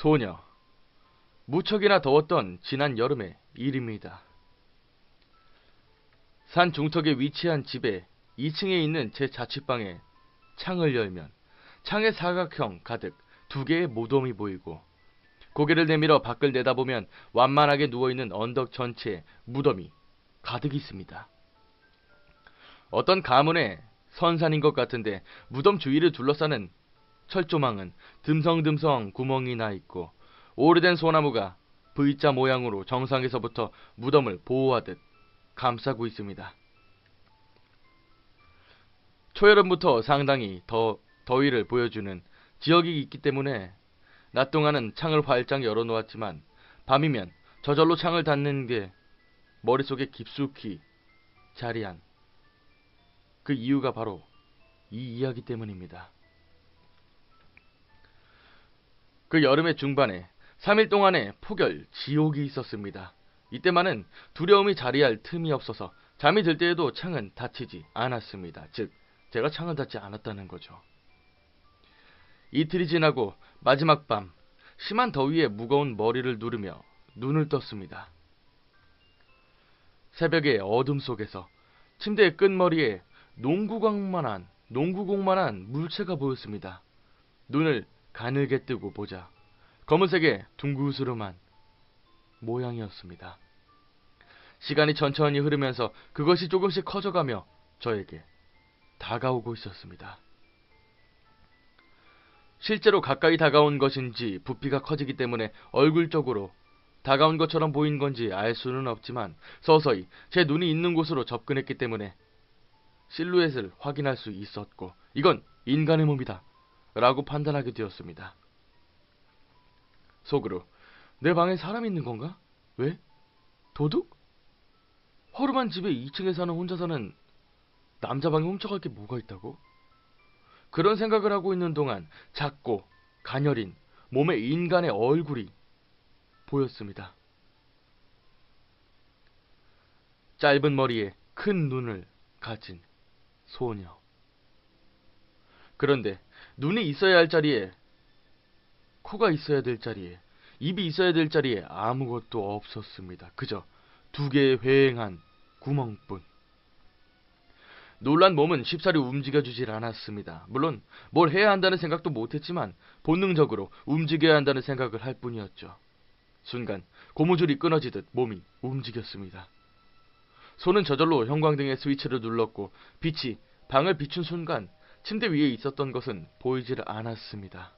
소녀. 무척이나 더웠던 지난 여름의 일입니다. 산 중턱에 위치한 집의 2층에 있는 제 자취방에 창을 열면 창에 사각형 가득 두 개의 무덤이 보이고, 고개를 내밀어 밖을 내다보면 완만하게 누워있는 언덕 전체에 무덤이 가득 있습니다. 어떤 가문의 선산인 것 같은데 무덤 주위를 둘러싸는 철조망은 듬성듬성 구멍이 나 있고, 오래된 소나무가 V자 모양으로 정상에서부터 무덤을 보호하듯 감싸고 있습니다. 초여름부터 상당히 더위를 보여주는 지역이 있기 때문에 낮 동안은 창을 활짝 열어놓았지만 밤이면 저절로 창을 닫는 게 머릿속에 깊숙이 자리한 그 이유가 바로 이 이야기 때문입니다. 그 여름의 중반에 3일 동안의 폭염 지옥이 있었습니다. 이때만은 두려움이 자리할 틈이 없어서 잠이 들 때에도 창은 닫히지 않았습니다. 즉, 제가 창을 닫지 않았다는 거죠. 이틀이 지나고 마지막 밤, 심한 더위에 무거운 머리를 누르며 눈을 떴습니다. 새벽의 어둠 속에서 침대의 끝머리에 농구공만한 물체가 보였습니다. 눈을 가늘게 뜨고 보자 검은색의 둥그스름한 모양이었습니다. 시간이 천천히 흐르면서 그것이 조금씩 커져가며 저에게 다가오고 있었습니다. 실제로 가까이 다가온 것인지 부피가 커지기 때문에 얼굴 쪽으로 다가온 것처럼 보인 건지 알 수는 없지만 서서히 제 눈이 있는 곳으로 접근했기 때문에 실루엣을 확인할 수 있었고, 이건 인간의 몸이다 라고 판단하게 되었습니다. 속으로, 내 방에 사람이 있는 건가? 왜? 도둑? 허름한 집에 2층에 사는 혼자 사는 남자 방에 훔쳐갈 게 뭐가 있다고? 그런 생각을 하고 있는 동안 작고 가녀린 몸에 인간의 얼굴이 보였습니다. 짧은 머리에 큰 눈을 가진 소녀. 그런데 눈이 있어야 할 자리에, 코가 있어야 될 자리에, 입이 있어야 될 자리에 아무것도 없었습니다. 그저 두 개의 휑한 구멍뿐. 놀란 몸은 쉽사리 움직여주질 않았습니다. 물론 뭘 해야 한다는 생각도 못했지만 본능적으로 움직여야 한다는 생각을 할 뿐이었죠. 순간 고무줄이 끊어지듯 몸이 움직였습니다. 손은 저절로 형광등의 스위치를 눌렀고 빛이 방을 비춘 순간 침대 위에 있었던 것은 보이질 않았습니다.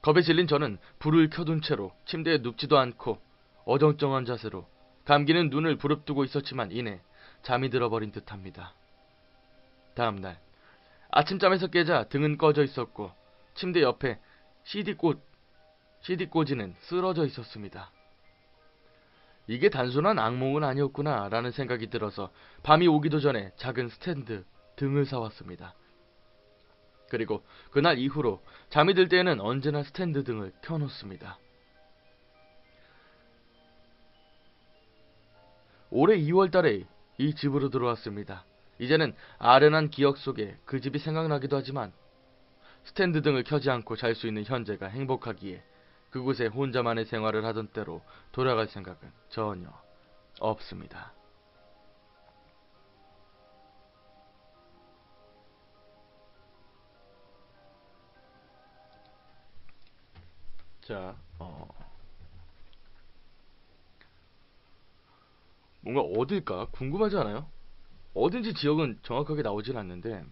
겁에 질린 저는 불을 켜둔 채로 침대에 눕지도 않고 어정쩡한 자세로 감기는 눈을 부릅뜨고 있었지만 이내 잠이 들어버린 듯합니다. 다음날 아침잠에서 깨자 등은 꺼져 있었고 침대 옆에 CD 꽂이는 쓰러져 있었습니다. 이게 단순한 악몽은 아니었구나 라는 생각이 들어서 밤이 오기도 전에 작은 스탠드 등을 사왔습니다. 그리고 그날 이후로 잠이 들 때에는 언제나 스탠드 등을 켜놓습니다. 올해 2월달에 이 집으로 들어왔습니다. 이제는 아련한 기억 속에 그 집이 생각나기도 하지만 스탠드 등을 켜지 않고 잘 수 있는 현재가 행복하기에 그곳에 혼자만의 생활을 하던 때로 돌아갈 생각은 전혀 없습니다. 자, 뭔가 어딜까 궁금하지 않아요? 어딘지 지역은 정확하게 나오진 않는데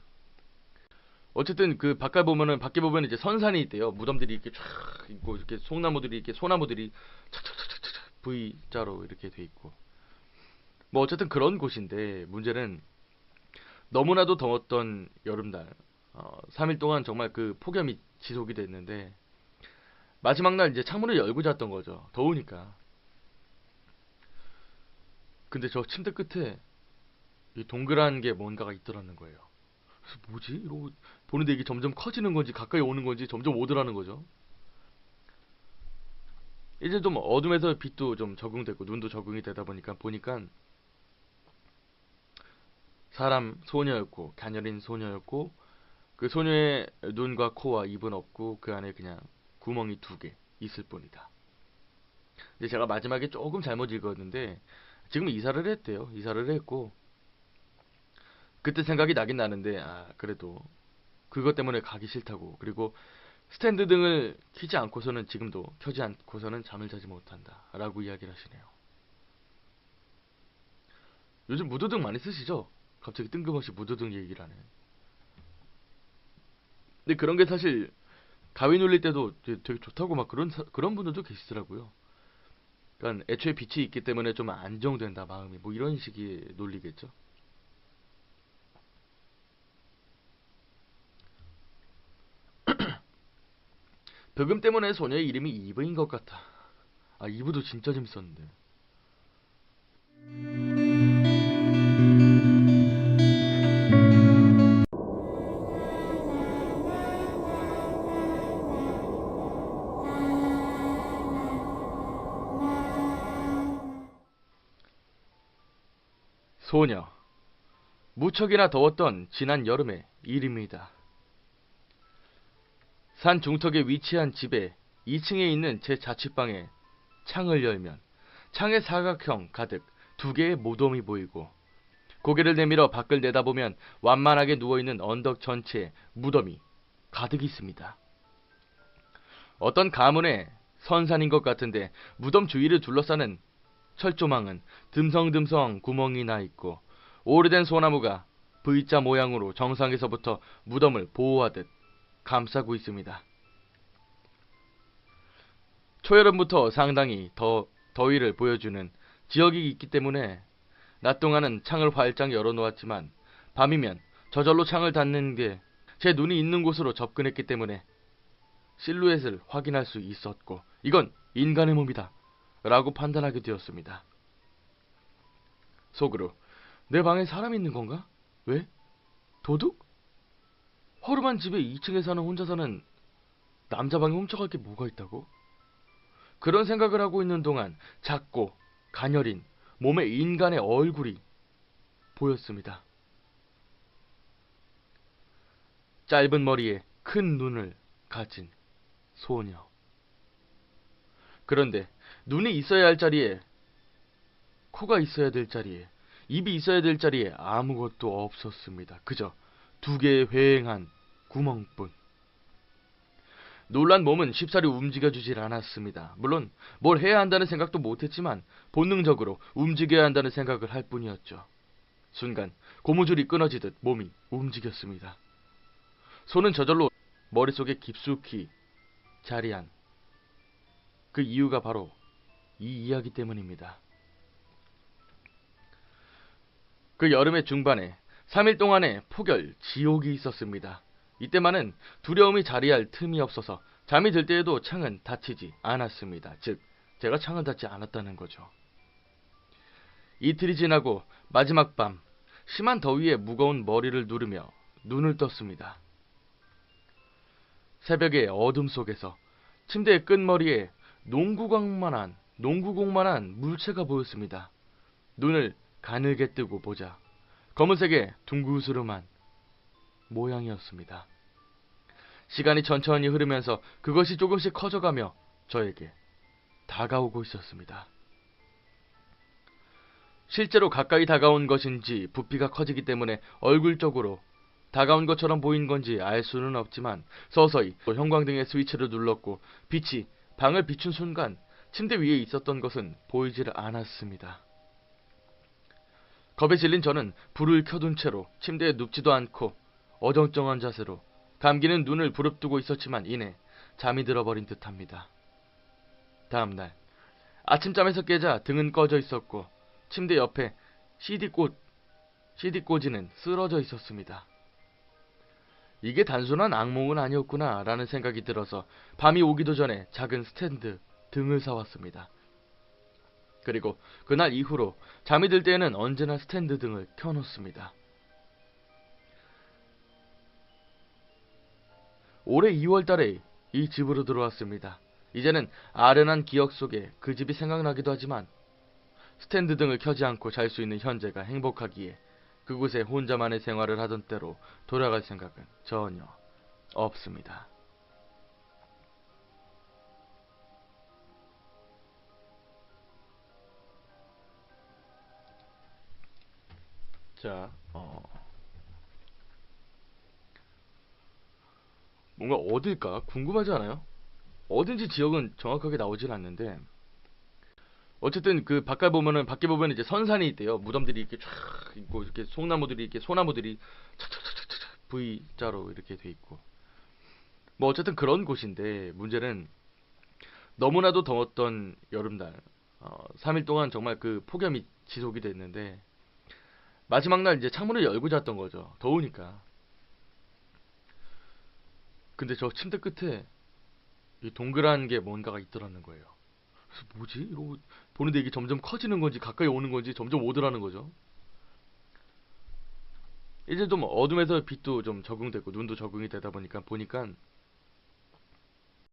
어쨌든 그 밖에 보면 이제 선산이 있대요. 무덤들이 이렇게 쫙 있고 이렇게 소나무들이 착착착착착 V자로 이렇게 돼 있고 뭐 어쨌든 그런 곳인데 문제는 너무나도 더웠던 여름날 3일 동안 정말 그 폭염이 지속이 됐는데 마지막 날 이제 창문을 열고 잤던 거죠. 더우니까. 근데 저 침대 끝에 이 동그란 게 뭔가가 있더라는 거예요. 그래서 뭐지? 이러고 보는데 이게 점점 커지는 건지 가까이 오는 건지 점점 오더라는 거죠. 이제 좀 어둠에서 빛도 좀 적응되고 눈도 적응이 되다 보니까 사람 소녀였고 가녀린 소녀였고 그 소녀의 눈과 코와 입은 없고 그 안에 그냥 구멍이 2개 있을 뿐이다. 근데 제가 마지막에 조금 잘못 읽었는데 지금 이사를 했대요. 이사를 했고 그때 생각이 나긴 나는데 그래도 그것 때문에 가기 싫다고, 그리고 스탠드 등을 켜지 않고서는 지금도 켜지 않고서는 잠을 자지 못한다 라고 이야기를 하시네요. 요즘 무드등 많이 쓰시죠? 갑자기 뜬금없이 무드등 얘기를 하네. 근데 그런 게 사실 가위 눌릴 때도 되게 좋다고 막 그런 분들도 계시더라고요. 그러니까 애초에 빛이 있기 때문에 좀 안정된다 마음이, 뭐 이런 식의 논리겠죠. 벽음 때문에 소녀의 이름이 이브인 것 같아. 이브도 진짜 재밌었는데. 소녀. 무척이나 더웠던 지난 여름의 일입니다. 산 중턱에 위치한 집의 2층에 있는 제 자취방에 창을 열면 창에 사각형 가득 2개의 무덤이 보이고, 고개를 내밀어 밖을 내다보면 완만하게 누워있는 언덕 전체에 무덤이 가득 있습니다. 어떤 가문의 선산인 것 같은데 무덤 주위를 둘러싸는 철조망은 듬성듬성 구멍이 나 있고, 오래된 소나무가 V자 모양으로 정상에서부터 무덤을 보호하듯 감싸고 있습니다. 초여름부터 상당히 더위를 보여주는 지역이 있기 때문에 낮 동안은 창을 활짝 열어놓았지만 밤이면 저절로 창을 닫는 게 제 눈이 있는 곳으로 접근했기 때문에 실루엣을 확인할 수 있었고, 이건 인간의 몸이다 라고 판단하게 되었습니다. 속으로 내 방에 사람이 있는 건가? 왜? 도둑? 허름한 집에 2층에 사는 혼자 사는 남자 방에 훔쳐갈 게 뭐가 있다고? 그런 생각을 하고 있는 동안 작고 가녀린 몸에 인간의 얼굴이 보였습니다. 짧은 머리에 큰 눈을 가진 소녀. 그런데 눈이 있어야 할 자리에, 코가 있어야 될 자리에, 입이 있어야 될 자리에 아무것도 없었습니다. 그저 2개의 휑한 구멍뿐. 놀란 몸은 쉽사리 움직여주질 않았습니다. 물론 뭘 해야 한다는 생각도 못했지만 본능적으로 움직여야 한다는 생각을 할 뿐이었죠. 순간 고무줄이 끊어지듯 몸이 움직였습니다. 손은 저절로 머릿속에 깊숙이 자리한 그 이유가 바로 이 이야기 때문입니다. 그 여름의 중반에 3일 동안의 폭염 지옥이 있었습니다. 이때만은 두려움이 자리할 틈이 없어서 잠이 들 때에도 창은 닫히지 않았습니다. 즉, 제가 창을 닫지 않았다는 거죠. 이틀이 지나고 마지막 밤, 심한 더위에 무거운 머리를 누르며 눈을 떴습니다. 새벽의 어둠 속에서 침대의 끝머리에 농구공만한 물체가 보였습니다. 눈을 가늘게 뜨고 보자 검은색의 둥그스름한 모양이었습니다. 시간이 천천히 흐르면서 그것이 조금씩 커져가며 저에게 다가오고 있었습니다. 실제로 가까이 다가온 것인지 부피가 커지기 때문에 얼굴 쪽으로 다가온 것처럼 보인 건지 알 수는 없지만 서서히 형광등의 스위치를 눌렀고 빛이 방을 비춘 순간 침대 위에 있었던 것은 보이질 않았습니다. 겁에 질린 저는 불을 켜둔 채로 침대에 눕지도 않고 어정쩡한 자세로 감기는 눈을 부릅뜨고 있었지만 이내 잠이 들어버린 듯합니다. 다음날 아침잠에서 깨자 등은 꺼져 있었고 침대 옆에 CD 꽂이는 쓰러져 있었습니다. 이게 단순한 악몽은 아니었구나 라는 생각이 들어서 밤이 오기도 전에 작은 스탠드 등을 사왔습니다. 그리고 그날 이후로 잠이 들 때에는 언제나 스탠드 등을 켜놓습니다. 올해 2월달에 이 집으로 들어왔습니다. 이제는 아련한 기억 속에 그 집이 생각나기도 하지만 스탠드 등을 켜지 않고 잘 수 있는 현재가 행복하기에 그곳에 혼자만의 생활을 하던 때로 돌아갈 생각은 전혀 없습니다. 자, 뭔가 어딜까? 궁금하지 않아요? 어딘지 지역은 정확하게 나오질 않는데, 어쨌든 그 밖에 보면 이제 선산이 있대요. 무덤들이 이렇게 쫙 있고, 이렇게 소나무들이 착착착착착 V자로 이렇게 돼 있고. 뭐 어쨌든 그런 곳인데, 문제는 너무나도 더웠던 여름날, 3일 동안 정말 그 폭염이 지속이 됐는데, 마지막 날 이제 창문을 열고 잤던 거죠. 더우니까. 근데 저 침대 끝에 이 동그란 게 뭔가가 있더라는 거예요. 그래서 뭐지? 이러고 보는데 이게 점점 커지는 건지 가까이 오는 건지 점점 오더라는 거죠. 이제 좀 어둠에서 빛도 좀 적응되고 눈도 적응이 되다 보니까